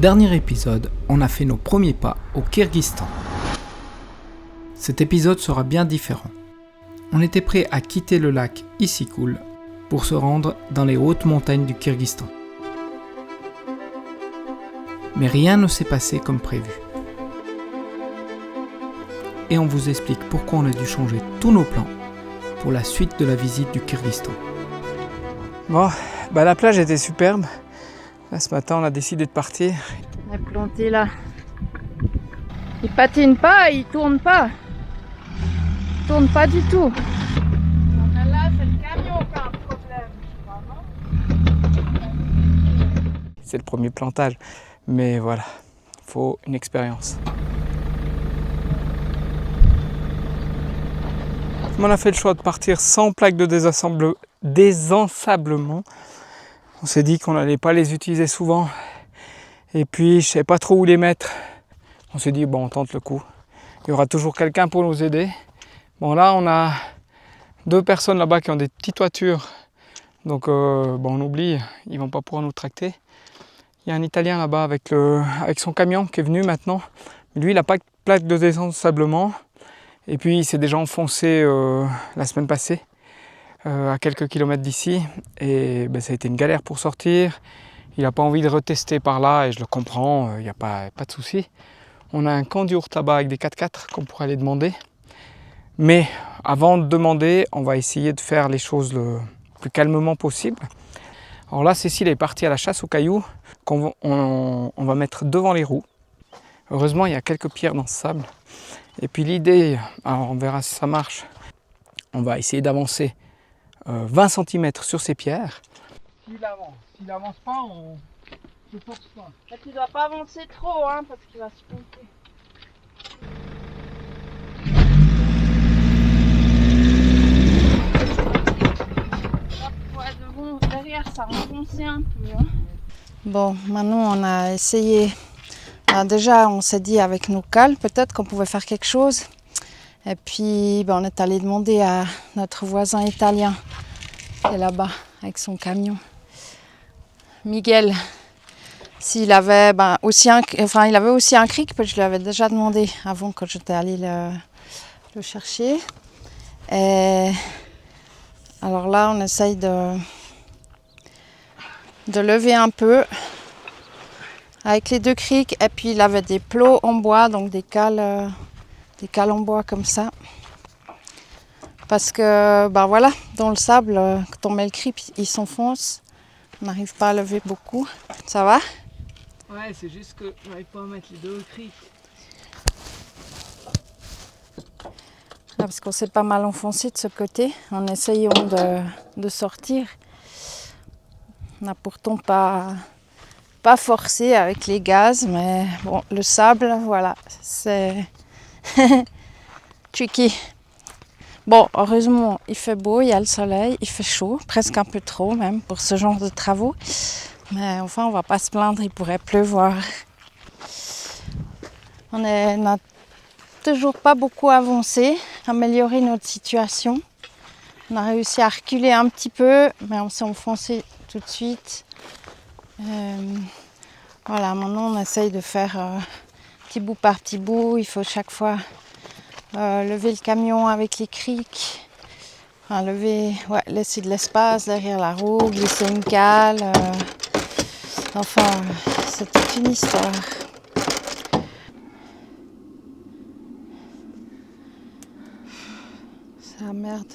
dernier épisode, on a fait nos premiers pas au Kyrgyzstan. Cet épisode sera bien différent. On était prêt à quitter le lac Issykoul pour se rendre dans les hautes montagnes du Kyrgyzstan. Mais rien ne s'est passé comme prévu. Et on vous explique pourquoi on a dû changer tous nos plans pour la suite de la visite du Kyrgyzstan. Bon, la plage était superbe. Là, ce matin, on a décidé de partir. On est planté là. Il patine pas, il tourne pas. Il tourne pas du tout. Donc là, c'est le camion qui a un problème, je crois, non ? C'est le premier plantage. Mais voilà, il faut une expérience. On a fait le choix de partir sans plaque de désensablement. On s'est dit qu'on n'allait pas les utiliser souvent. Et puis, je ne savais pas trop où les mettre. On s'est dit, bon, on tente le coup. Il y aura toujours quelqu'un pour nous aider. Bon, là, on a 2 personnes là-bas qui ont des petites voitures. Donc, on oublie, ils ne vont pas pouvoir nous tracter. Il y a un Italien là-bas avec son camion qui est venu maintenant. Lui, il n'a pas de plaque de désensablement. Et puis, il s'est déjà enfoncé la semaine passée. À quelques kilomètres d'ici, et ça a été une galère pour sortir. Il n'a pas envie de retester par là, et je le comprends, il n'y a pas de souci. On a un camp d'yourtes là-bas avec des 4x4 qu'on pourrait aller demander. Mais avant de demander, on va essayer de faire les choses le plus calmement possible. Alors là, Cécile est partie à la chasse aux cailloux qu'on va mettre devant les roues. Heureusement, il y a quelques pierres dans ce sable. Et puis l'idée, alors on verra si ça marche, on va essayer d'avancer 20 cm sur ces pierres. S'il avance pas, on se force pas. Là, tu dois pas avancer trop, hein, parce qu'il va se planter. Derrière, ça enfonçait un peu. Hein. Bon, maintenant on a essayé. Alors déjà, on s'est dit avec nos cales, peut-être qu'on pouvait faire quelque chose. Et puis, on est allé demander à notre voisin italien qui est là-bas avec son camion, Miguel, s'il avait aussi un cric, que je lui avais déjà demandé avant que j'étais allée le chercher. Et alors là, on essaye de lever un peu avec les 2 crics. Et puis il avait des plots en bois, donc des cales en bois comme ça. Parce que, dans le sable, quand on met le cric, il s'enfonce. On n'arrive pas à lever beaucoup. Ça va ? Ouais, c'est juste que j'arrive pas à mettre les 2 crics. Parce qu'on s'est pas mal enfoncé de ce côté, en essayant de sortir. On n'a pourtant pas forcé avec les gaz, mais bon, le sable, voilà, c'est tricky. Bon, heureusement, il fait beau, il y a le soleil, il fait chaud, presque un peu trop même pour ce genre de travaux. Mais enfin, on va pas se plaindre, il pourrait pleuvoir. On n'a toujours pas beaucoup avancé, amélioré notre situation. On a réussi à reculer un petit peu, mais on s'est enfoncé tout de suite. Voilà, maintenant on essaye de faire petit bout par petit bout. Il faut chaque fois lever le camion avec les crics, laisser de l'espace derrière la roue, glisser une cale. C'est toute une histoire. C'est la merde.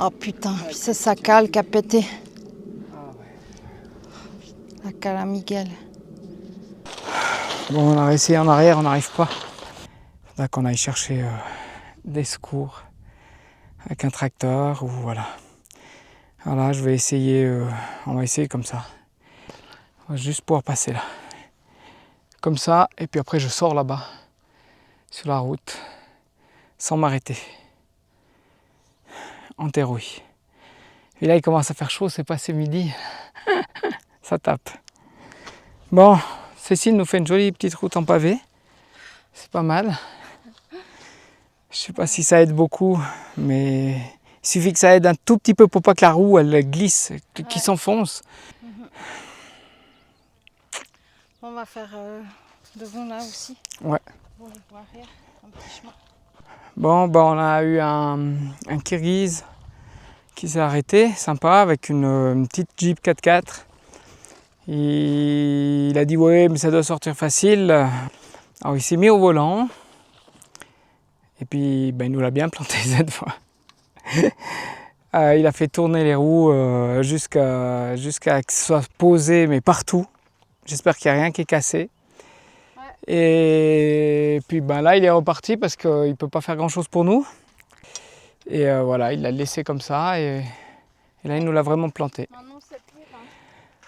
Oh putain, c'est sa cale qui a pété. La cale à Miguel. Bon, on a essayé en arrière, on n'arrive pas. Faudra qu'on aille chercher des secours avec un tracteur ou voilà. Alors là, je vais essayer, on va essayer comme ça. On va juste pouvoir passer là. Comme ça, et puis après je sors là-bas, sur la route, sans m'arrêter. Enterrouille. Et là, il commence à faire chaud, c'est passé midi. Ça tape. Bon, Cécile nous fait une jolie petite route en pavé. C'est pas mal. Je sais pas si ça aide beaucoup, mais il suffit que ça aide un tout petit peu pour pas que la roue elle glisse, qu'il s'enfonce. On va faire devant là aussi. Ouais. Pour le voir arrière, un petit chemin. Bon, bah, on a eu un Kirghiz qui s'est arrêté, sympa, avec une petite Jeep 4x4. Il a dit ouais, mais ça doit sortir facile. Alors il s'est mis au volant. Et puis ben, il nous l'a bien planté cette fois. Il a fait tourner les roues jusqu'à que ce soit posé, mais partout. J'espère qu'il n'y a rien qui est cassé. Ouais. Et puis ben, là, il est reparti parce qu'il ne peut pas faire grand-chose pour nous. Et voilà, il l'a laissé comme ça. Et là, il nous l'a vraiment planté.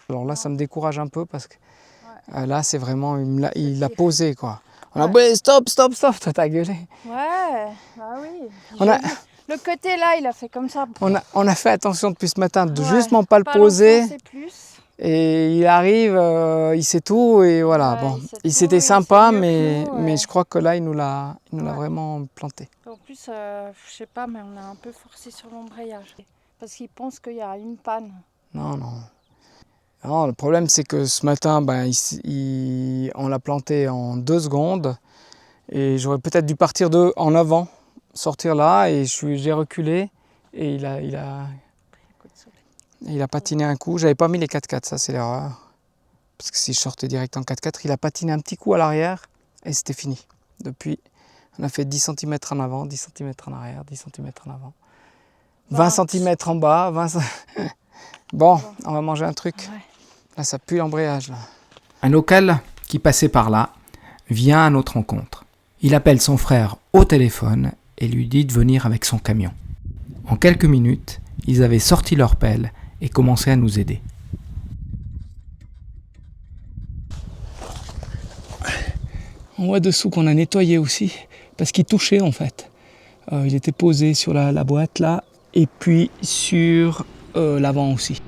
Alors là, ça me décourage un peu parce que là, c'est vraiment, il l'a posé quoi. On a dit stop, toi t'as gueulé. Ouais, bah oui. Le côté là, il a fait comme ça. On a fait attention depuis ce matin de justement pas le poser. Plus. Et il arrive, il sait tout et voilà. Bon, c'était sympa, mais je crois que là, il nous l'a vraiment planté. En plus, je sais pas, mais on a un peu forcé sur l'embrayage parce qu'il pense qu'il y a une panne. Non. Non, le problème, c'est que ce matin, ben, on l'a planté en 2 secondes. Et j'aurais peut-être dû partir en avant, sortir là. Et j'ai reculé. Et il a patiné un coup. J'avais pas mis les 4x4, ça c'est l'erreur. Parce que si je sortais direct en 4x4, il a patiné un petit coup à l'arrière. Et c'était fini. Depuis, on a fait 10 cm en avant, 10 cm en arrière, 10 cm en avant. 20 cm en bas. Bon, on va manger un truc. Ouais. Là, ça pue l'embrayage. Là. Un local qui passait par là vient à notre rencontre. Il appelle son frère au téléphone et lui dit de venir avec son camion. En quelques minutes, ils avaient sorti leur pelle et commencé à nous aider. On voit dessous qu'on a nettoyé aussi, parce qu'il touchait en fait. Il était posé sur la boîte là, et puis sur l'avant aussi.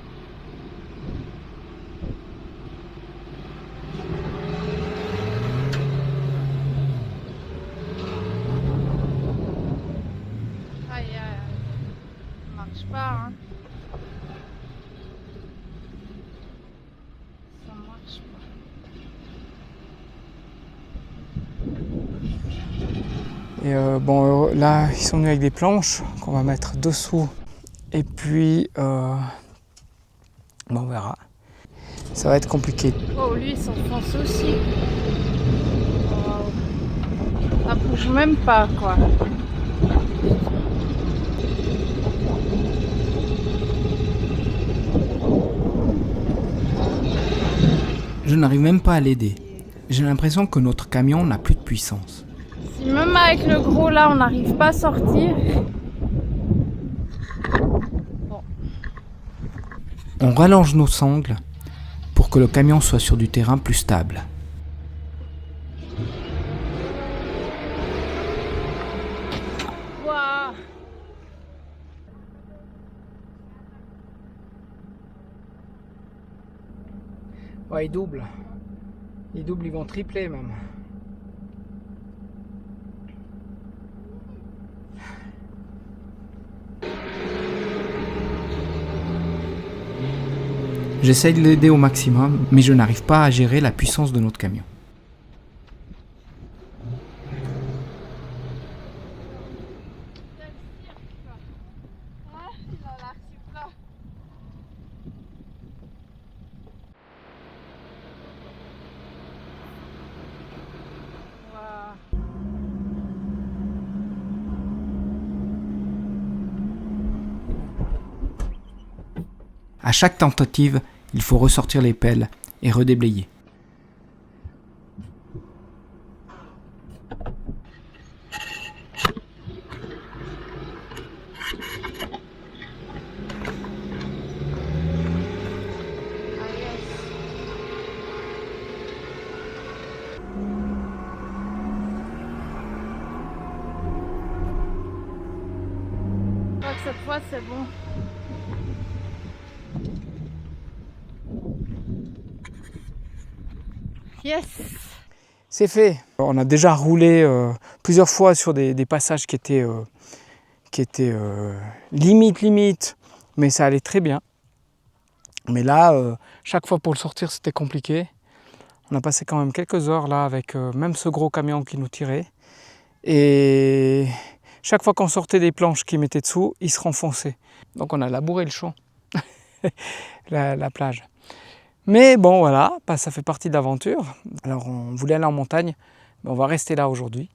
Et bon, là, ils sont venus avec des planches qu'on va mettre dessous. Et puis, bon, on verra. Ça va être compliqué. Oh, lui, il s'enfonce aussi. Oh. Ça bouge même pas, quoi. Je n'arrive même pas à l'aider. J'ai l'impression que notre camion n'a plus de puissance. Si même avec le gros là, on n'arrive pas à sortir. Bon. On rallonge nos sangles pour que le camion soit sur du terrain plus stable. Wow. Ouais, ils doublent. Ils vont tripler même. J'essaye de l'aider au maximum, mais je n'arrive pas à gérer la puissance de notre camion. À chaque tentative, il faut ressortir les pelles et redéblayer. Je crois que cette fois c'est bon. Yes. c'est fait. On a déjà roulé plusieurs fois sur des passages qui étaient limite, mais ça allait très bien. Mais là, chaque fois pour le sortir, c'était compliqué. On a passé quand même quelques heures là avec même ce gros camion qui nous tirait. Et chaque fois qu'on sortait des planches qui mettaient dessous, il se renfonçait. Donc on a labouré le champ, la plage. Mais bon voilà, ça fait partie de l'aventure. Alors on voulait aller en montagne, mais on va rester là aujourd'hui,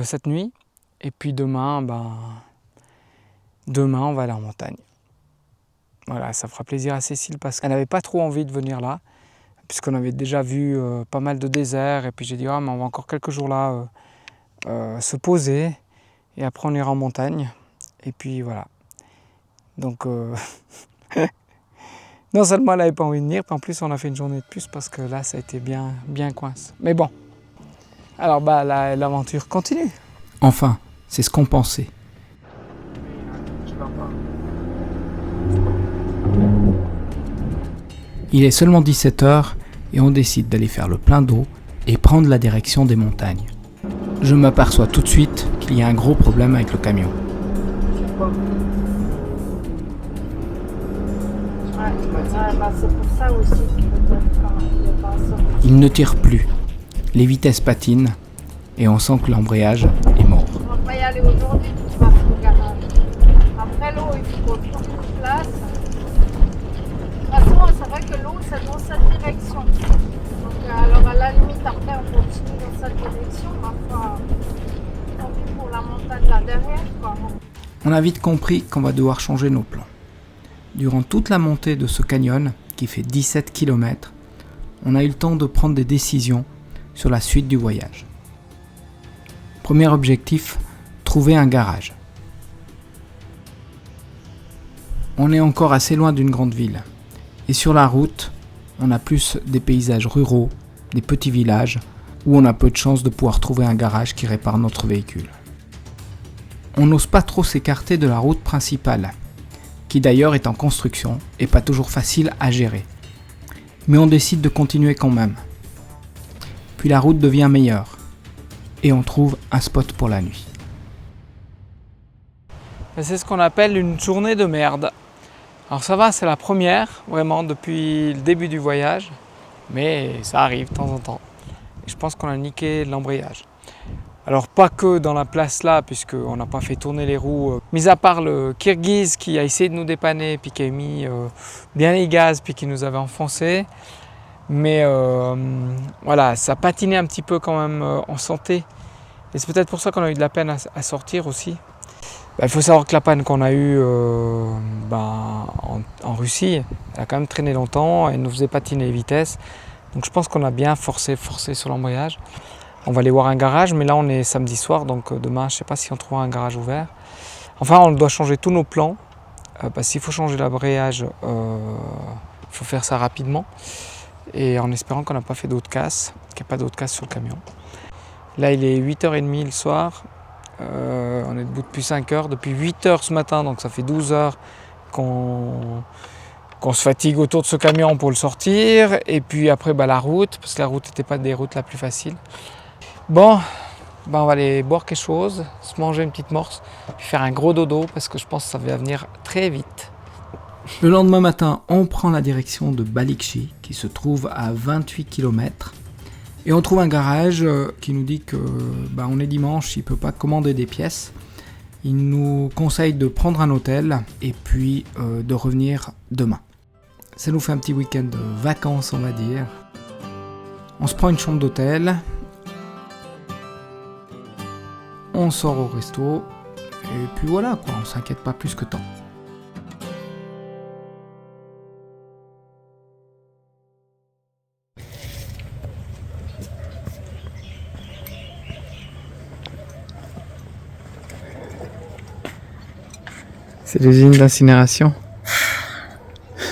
cette nuit. Et puis demain, on va aller en montagne. Voilà, ça fera plaisir à Cécile parce qu'elle n'avait pas trop envie de venir là, puisqu'on avait déjà vu pas mal de déserts. Et puis j'ai dit, mais on va encore quelques jours là se poser. Et après on ira en montagne. Et puis voilà. Donc non seulement elle n'avait pas envie de venir, puis en plus on a fait une journée de plus parce que là ça a été bien coince. Mais bon, alors l'aventure continue. Enfin, c'est ce qu'on pensait. Il est seulement 17h et on décide d'aller faire le plein d'eau et prendre la direction des montagnes. Je m'aperçois tout de suite qu'il y a un gros problème avec le camion. C'est pour ça aussi Il ne tire plus, les vitesses patinent et on sent que l'embrayage est mort. on va pas y aller aujourd'hui, tu vas faire le garage. Après l'eau, il faut prendre une place. De toute façon, c'est vrai que l'eau, c'est dans cette direction. Donc, alors à la limite, après, on continue dans cette direction. Parfois, tant pis pour la montagne là derrière, quoi. On a vite compris qu'on va devoir changer nos plans. Durant toute la montée de ce canyon, qui fait 17 km, on a eu le temps de prendre des décisions sur la suite du voyage. Premier objectif, trouver un garage. On est encore assez loin d'une grande ville. Et sur la route, on a plus des paysages ruraux, des petits villages, où on a peu de chances de pouvoir trouver un garage qui répare notre véhicule. On n'ose pas trop s'écarter de la route principale, qui d'ailleurs est en construction et pas toujours facile à gérer. Mais on décide de continuer quand même. Puis la route devient meilleure, et on trouve un spot pour la nuit. C'est ce qu'on appelle une journée de merde. Alors ça va, c'est la première, vraiment, depuis le début du voyage, mais ça arrive de temps en temps. Et je pense qu'on a niqué l'embrayage. Alors pas que dans la place là, puisqu'on n'a pas fait tourner les roues, mis à part le Kirghiz qui a essayé de nous dépanner, puis qui a mis bien les gaz, puis qui nous avait enfoncé. Mais voilà, ça patinait un petit peu quand même, on sentait. Et c'est peut-être pour ça qu'on a eu de la peine à sortir aussi. Il faut savoir que la panne qu'on a eue en Russie, elle a quand même traîné longtemps, elle nous faisait patiner les vitesses. Donc je pense qu'on a bien forcé sur l'embrayage. On va aller voir un garage, mais là on est samedi soir, donc demain je ne sais pas si on trouvera un garage ouvert. Enfin, on doit changer tous nos plans, parce qu'il faut changer l'embrayage, il faut faire ça rapidement. Et en espérant qu'on n'a pas fait d'eau de casse, qu'il n'y a pas d'eau de casse sur le camion. Là il est 8h30 le soir, on est debout depuis 5h, depuis 8h ce matin, donc ça fait 12 heures qu'on se fatigue autour de ce camion pour le sortir. Et puis après la route, parce que la route n'était pas des routes la plus facile. Bon, on va aller boire quelque chose, se manger une petite morse, puis faire un gros dodo parce que je pense que ça va venir très vite. Le lendemain matin, on prend la direction de Balıkçı, qui se trouve à 28 km. Et on trouve un garage qui nous dit que on est dimanche, il ne peut pas commander des pièces. Il nous conseille de prendre un hôtel et puis de revenir demain. Ça nous fait un petit week-end de vacances, on va dire. On se prend une chambre d'hôtel. On sort au resto. Et puis voilà, quoi, on s'inquiète pas plus que tant. C'est l'usine d'incinération.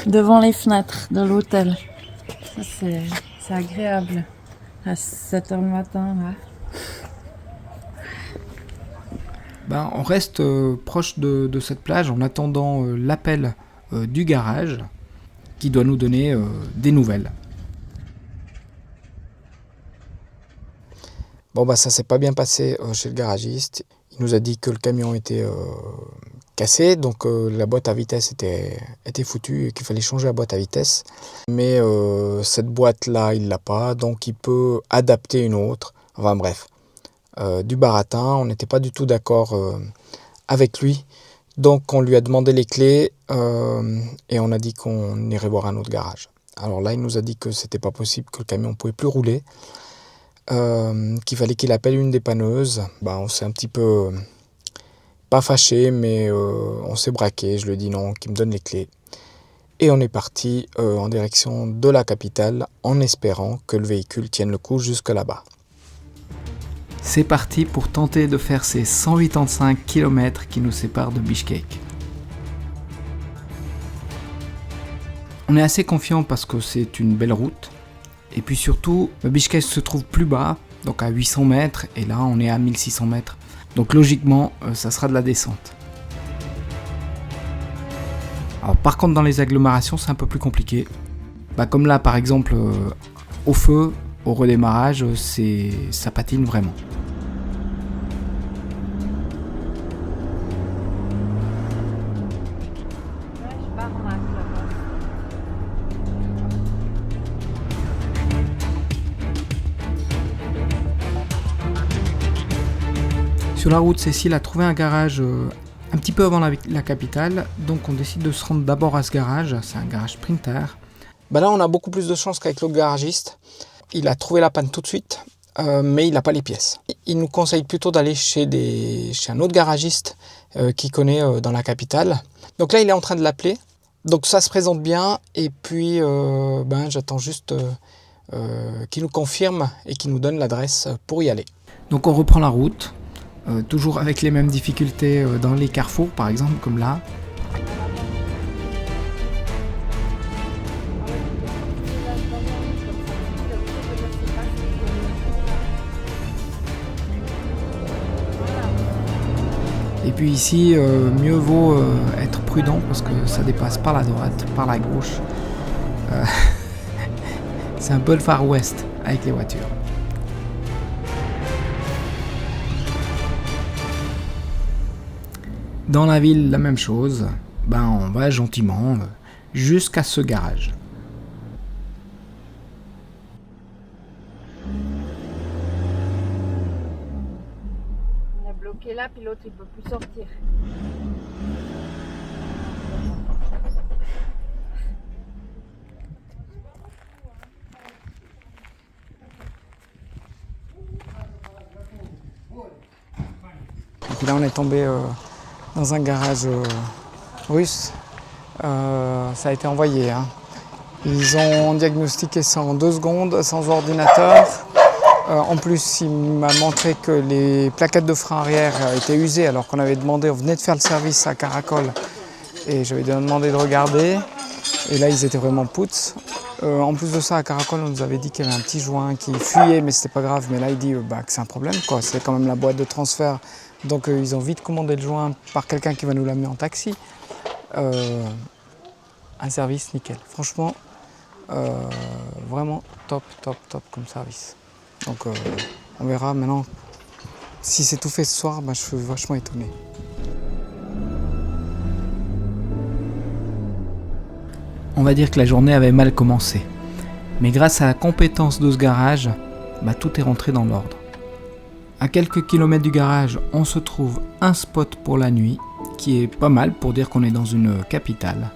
Devant les fenêtres de l'hôtel. Ça, c'est agréable. À 7h le matin, là. On reste proche de cette plage en attendant l'appel du garage qui doit nous donner des nouvelles. Bon bah ça s'est pas bien passé chez le garagiste. Il nous a dit que le camion était cassé, donc la boîte à vitesse était foutue et qu'il fallait changer la boîte à vitesse. Mais cette boîte-là, il l'a pas, donc il peut adapter une autre. Enfin bref, du baratin, on n'était pas du tout d'accord avec lui. Donc on lui a demandé les clés et on a dit qu'on irait voir un autre garage. Alors là, il nous a dit que c'était pas possible, que le camion ne pouvait plus rouler, qu'il fallait qu'il appelle une dépanneuse. Bah, on s'est un petit peu... pas fâché, mais on s'est braqué. Je lui ai dit non, qu'il me donne les clés. Et on est parti en direction de la capitale en espérant que le véhicule tienne le coup jusque là-bas. C'est parti pour tenter de faire ces 185 km qui nous séparent de Bichkek. On est assez confiant parce que c'est une belle route. Et puis surtout, Bichkek se trouve plus bas, donc à 800 mètres, et là on est à 1600 mètres. Donc logiquement, ça sera de la descente. Alors, par contre, dans les agglomérations, c'est un peu plus compliqué. Comme là, par exemple, au feu, au redémarrage, ça patine vraiment. Sur la route, Cécile a trouvé un garage un petit peu avant la capitale, donc on décide de se rendre d'abord à ce garage, c'est un garage Sprinter. Là on a beaucoup plus de chance qu'avec l'autre garagiste. Il a trouvé la panne tout de suite, mais il n'a pas les pièces. Il nous conseille plutôt d'aller chez un autre garagiste qu'il connaît dans la capitale. Donc là il est en train de l'appeler, donc ça se présente bien, et puis j'attends juste qu'il nous confirme et qu'il nous donne l'adresse pour y aller. Donc on reprend la route. Toujours avec les mêmes difficultés dans les carrefours, par exemple, comme là. Et puis ici, mieux vaut être prudent parce que ça dépasse par la droite, par la gauche. C'est un peu le Far West avec les voitures. Dans la ville, la même chose. On va gentiment jusqu'à ce garage. On est bloqué là, puis l'autre il peut plus sortir. Et puis là on est tombé dans un garage russe. Ça a été envoyé. Ils ont diagnostiqué ça en 2 secondes, sans ordinateur. En plus, il m'a montré que les plaquettes de frein arrière étaient usées alors qu'on avait demandé, on venait de faire le service à Caracol et j'avais demandé de regarder. Et là, ils étaient vraiment pouts. En plus de ça, à Caracol, on nous avait dit qu'il y avait un petit joint qui fuyait, mais c'était pas grave. Mais là, il dit que c'est un problème, quoi. C'est quand même la boîte de transfert. Donc, ils ont vite commandé le joint par quelqu'un qui va nous l'amener en taxi. Un service nickel. Franchement, vraiment top comme service. Donc, on verra maintenant. Si c'est tout fait ce soir, je suis vachement étonné. On va dire que la journée avait mal commencé. Mais grâce à la compétence de ce garage, tout est rentré dans l'ordre. À quelques kilomètres du garage, on se trouve un spot pour la nuit, qui est pas mal pour dire qu'on est dans une capitale.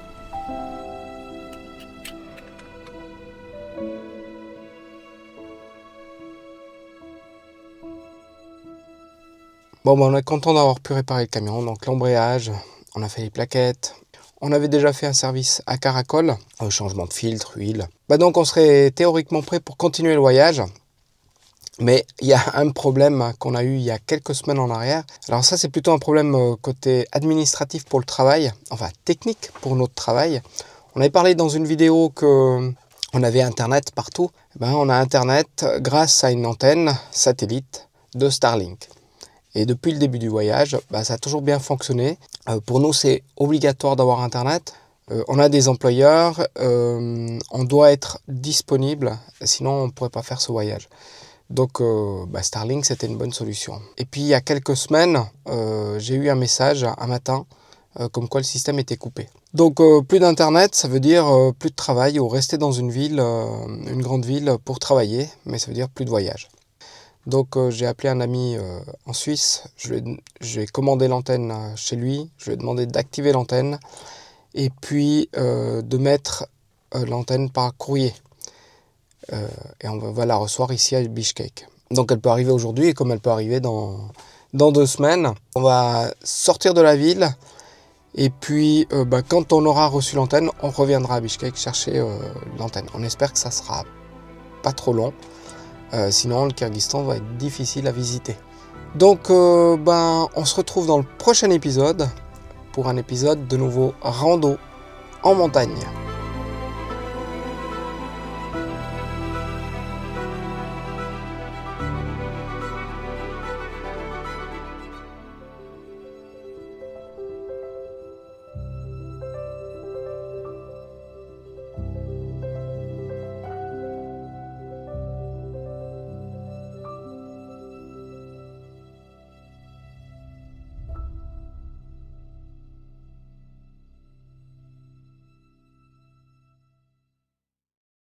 On est content d'avoir pu réparer le camion, donc l'embrayage, on a fait les plaquettes. On avait déjà fait un service à Caracol, changement de filtre, huile. Donc on serait théoriquement prêt pour continuer le voyage. Mais il y a un problème qu'on a eu il y a quelques semaines en arrière. Alors ça, c'est plutôt un problème côté administratif pour le travail, enfin technique pour notre travail. On avait parlé dans une vidéo qu'on avait Internet partout. On a Internet grâce à une antenne satellite de Starlink. Et depuis le début du voyage, ça a toujours bien fonctionné. Pour nous, c'est obligatoire d'avoir Internet. On a des employeurs, on doit être disponible, sinon on ne pourrait pas faire ce voyage. Donc Starlink, c'était une bonne solution. Et puis il y a quelques semaines, j'ai eu un message un matin comme quoi le système était coupé. Donc plus d'internet, ça veut dire plus de travail ou rester dans une ville, une grande ville pour travailler, mais ça veut dire plus de voyage. Donc j'ai appelé un ami en Suisse, j'ai commandé l'antenne chez lui, je lui ai demandé d'activer l'antenne et puis de mettre l'antenne par courrier. Et on va la recevoir ici à Bishkek. Donc elle peut arriver aujourd'hui et comme elle peut arriver dans 2 semaines, on va sortir de la ville et puis quand on aura reçu l'antenne, on reviendra à Bishkek chercher l'antenne. On espère que ça sera pas trop long, sinon le Kyrgyzstan va être difficile à visiter. Donc on se retrouve dans le prochain épisode pour un épisode de nouveau rando en montagne.